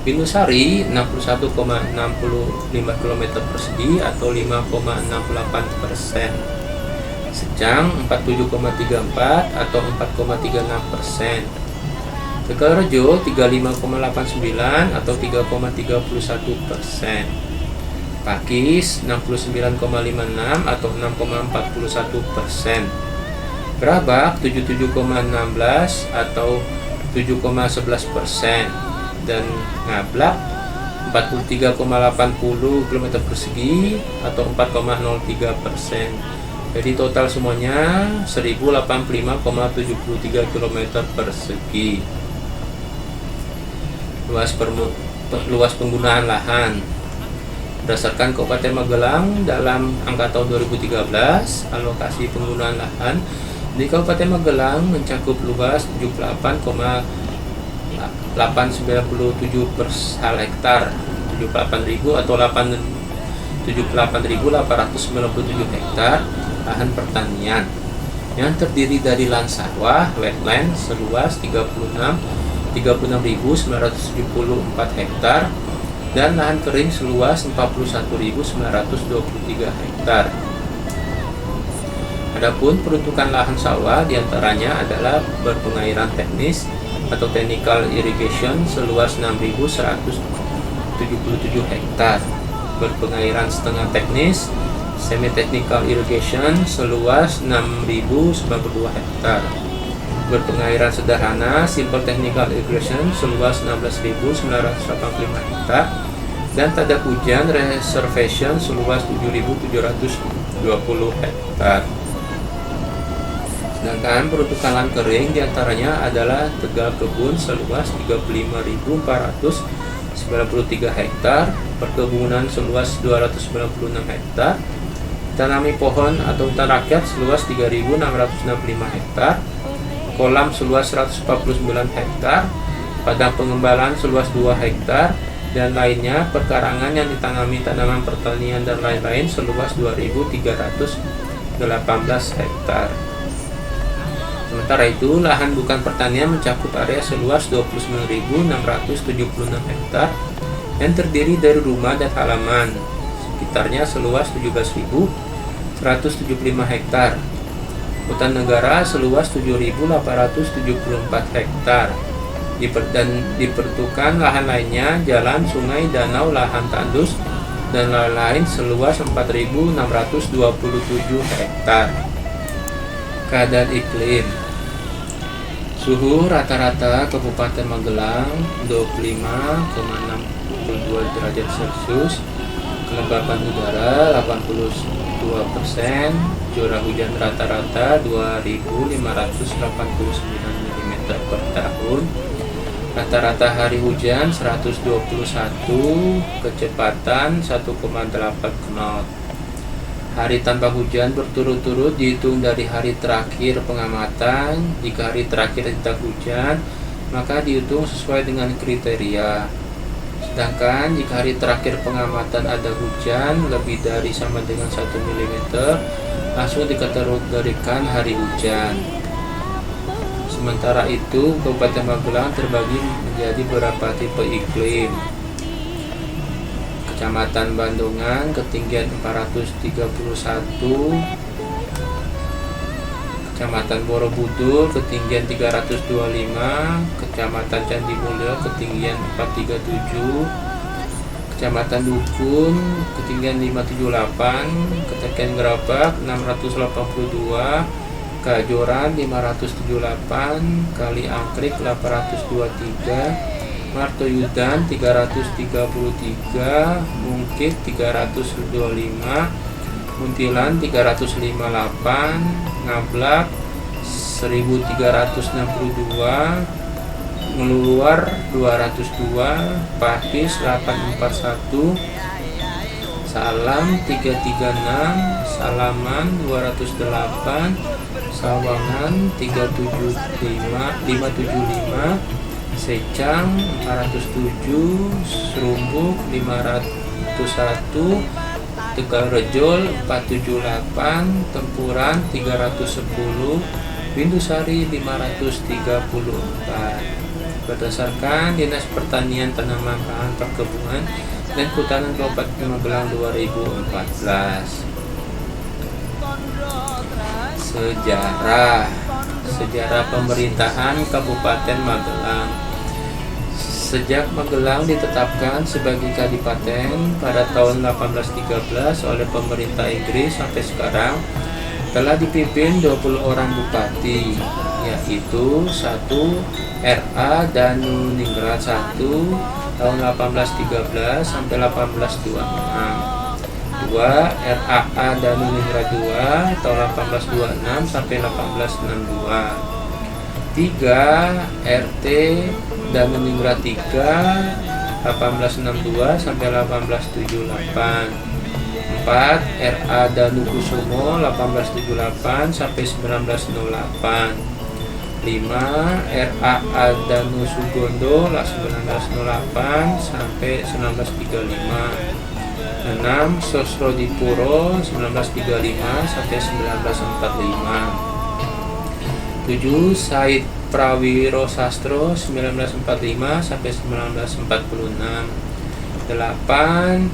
Bindusari 61,65 km persegi atau 5,68%. Secang 47,34 atau 4,36%. Tegalrejo 35,89 atau 3,31%. Pakis 69,56 atau 6,41%. Gerabak 77,16 atau 7,11%. Dan Ngablak 43,80 km persegi atau 4,03%. Jadi total semuanya 1085,73 km persegi. Luas penggunaan lahan berdasarkan Kabupaten Magelang dalam angka tahun 2013, alokasi penggunaan lahan di Kabupaten Magelang mencakup luas 78,897 per hektar, 78.000 atau 78.897 hektar lahan pertanian yang terdiri dari lahan sawah, wetland seluas 36.974 hektar dan lahan kering seluas 41.923 hektar. Adapun peruntukan lahan sawah diantaranya adalah berpengairan teknis atau technical irrigation seluas 6.177 hektar, berpengairan setengah teknis semi technical irrigation seluas 6.092 hektar, berpengairan sederhana simple technical irrigation seluas 16.985 hektar, dan tak ada hujan reservation seluas 7.720 hektar. Sedangkan peruntukan lahan kering diantaranya adalah Tegal Kebun seluas 35.493 hektar, perkebunan seluas 296 hektar, tanami pohon atau hutan rakyat seluas 3.665 hektar, kolam seluas 149 hektar, padang pengembalaan seluas 2 hektar, dan lainnya perkarangan yang ditanami tanaman pertanian dan lain-lain seluas 2.318 hektar. Sementara itu, lahan bukan pertanian mencakup area seluas 29.676 hektar yang terdiri dari rumah dan halaman, sekitarnya seluas 17.175 hektar. Hutan negara seluas 7.874 hektar. Dan diperuntukkan lahan lainnya, jalan, sungai, danau, lahan tandus, dan lain-lain seluas 4.627 hektar. Keadaan iklim. Suhu rata-rata Kabupaten Magelang 25,62 derajat Celcius, kelembapan udara 82%, curah hujan rata-rata 2.589 mm per tahun, rata-rata hari hujan 121, kecepatan 1,8 knot. Hari tanpa hujan berturut-turut dihitung dari hari terakhir pengamatan. Jika hari terakhir tidak hujan, maka dihitung sesuai dengan kriteria. Sedangkan jika hari terakhir pengamatan ada hujan lebih dari sama dengan 1 mm, langsung dikategorikan hari hujan. Sementara itu, Kabupaten Magelang terbagi menjadi beberapa tipe iklim. Kecamatan Bandungan ketinggian 431, Kecamatan Borobudur ketinggian 325, Kecamatan Candi Mulyo ketinggian 437, Kecamatan Dukun ketinggian 578, Ketekian Gerabak 682, Kajoran 578, Kali Angkrik 823, Martoyudan 333, Mungkit 325, Muntilan 358, Ngablak 1362, Ngeluar 202, Pakis 841, Salam 336, Salaman 208, Sawangan 575, Secang 407, Serumbuk 501, Tegalrejo 478, Tempuran 310, Bindusari 534. berdasarkan Dinas Pertanian Tanaman Pangan Perkebunan dan Kehutanan Kabupaten Magelang 2014. Sejarah pemerintahan Kabupaten Magelang. Sejak Magelang ditetapkan sebagai kadipaten pada tahun 1813 oleh pemerintah Inggris sampai sekarang telah dipimpin 20 orang bupati, yaitu 1. R.A. Danuningrat I tahun 1813 sampai 1826, 2. R.A.A. Danuningrat II tahun 1826 sampai 1862, 3. R.T. Danuningrat III 1862 sampai 1878, 4. R.A. Danukusumo 1878 sampai 1908, 5. R.A.A. Danusugondo 1908 sampai 1935, 6. Sosrodipuro 1935 sampai 1945, 7. Said Prawiro Sastro 1945 sampai 1946, 8.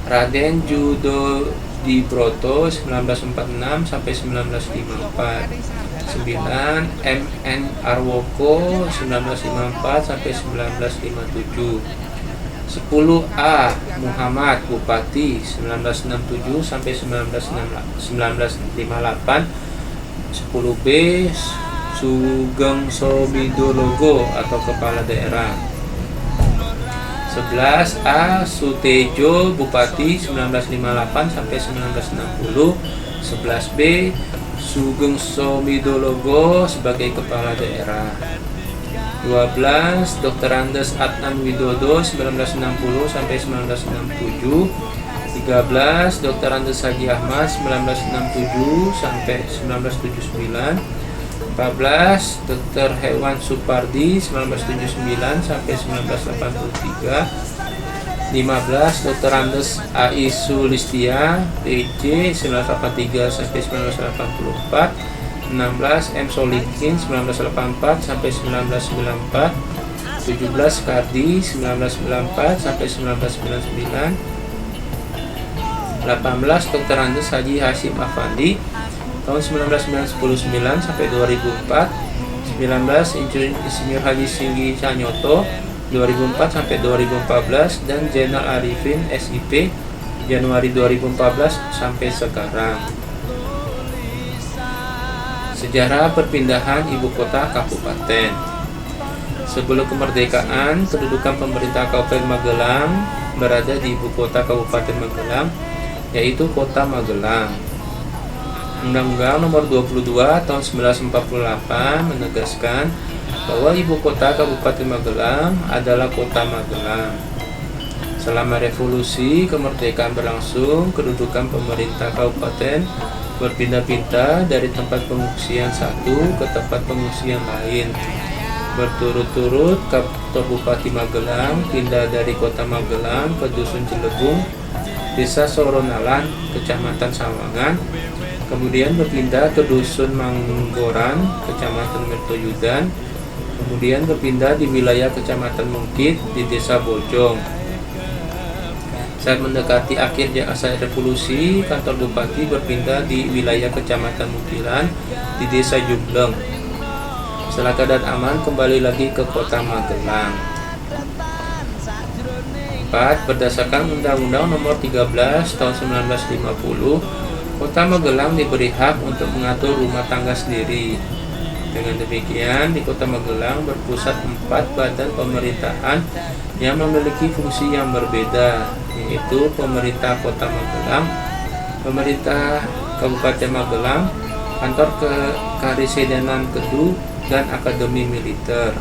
Raden Judo Dibroto 1946 sampai 1954, 9. M.N. Arwoko 1954 sampai 1957, 10. A. Muhammad Bupati 1967 sampai 1958, 10. B. Sugeng Somidologo atau Kepala Daerah, 11. A. Sutejo Bupati 1958 sampai 1960, 11. B. Sugeng Somidologo sebagai Kepala Daerah, 12. Dr. Andes Adnan Widodo 1960 sampai 1967, 13. Dr. Andes Haji Ahmad 1967 sampai 1979, 14. Dr. Hewan Supardi 1979 sampai 1983, 15. Dr. Andes A.I. Sulistia PJ 1983 sampai 1984, 16. M. Solikin 1984 sampai 1994, 17. Kardi 1994 sampai 1999, 18. Dr. Andes Haji Hasyim Afandi tahun 1999 sampai 2004, 19. Insinyur Haji Singgi Canyoto 2004 sampai 2014, dan Zainal Arifin SIP Januari 2014 sampai sekarang. Sejarah perpindahan ibu kota kabupaten. Sebelum kemerdekaan, kedudukan pemerintah Kabupaten Magelang berada di ibu kota Kabupaten Magelang, yaitu Kota Magelang. Undang-Undang Nomor 22 Tahun 1948 menegaskan bahwa ibu kota Kabupaten Magelang adalah Kota Magelang. Selama revolusi kemerdekaan berlangsung, kedudukan pemerintah kabupaten berpindah-pindah dari tempat pengungsian satu ke tempat pengungsian lain. Berturut-turut, Bupati Magelang pindah dari Kota Magelang ke Dusun Cilebung, Desa Soronalan, Kecamatan Sawangan, kemudian berpindah ke Dusun Manggoran, Kecamatan Mertoyudan, kemudian berpindah di wilayah Kecamatan Mungkit di Desa Bojong. Saat mendekati akhir masa revolusi, kantor bupati berpindah di wilayah Kecamatan Mutilan di Desa Jumbleng. Setelah keadaan aman, kembali lagi ke Kota Magelang. 4. Berdasarkan Undang-Undang Nomor 13 Tahun 1950, Kota Magelang diberi hak untuk mengatur rumah tangga sendiri. Dengan demikian, di Kota Magelang berpusat 4 badan pemerintahan yang memiliki fungsi yang berbeda, yaitu Pemerintah Kota Magelang, Pemerintah Kabupaten Magelang, Kantor Kekaresidenan Kedu, dan Akademi Militer.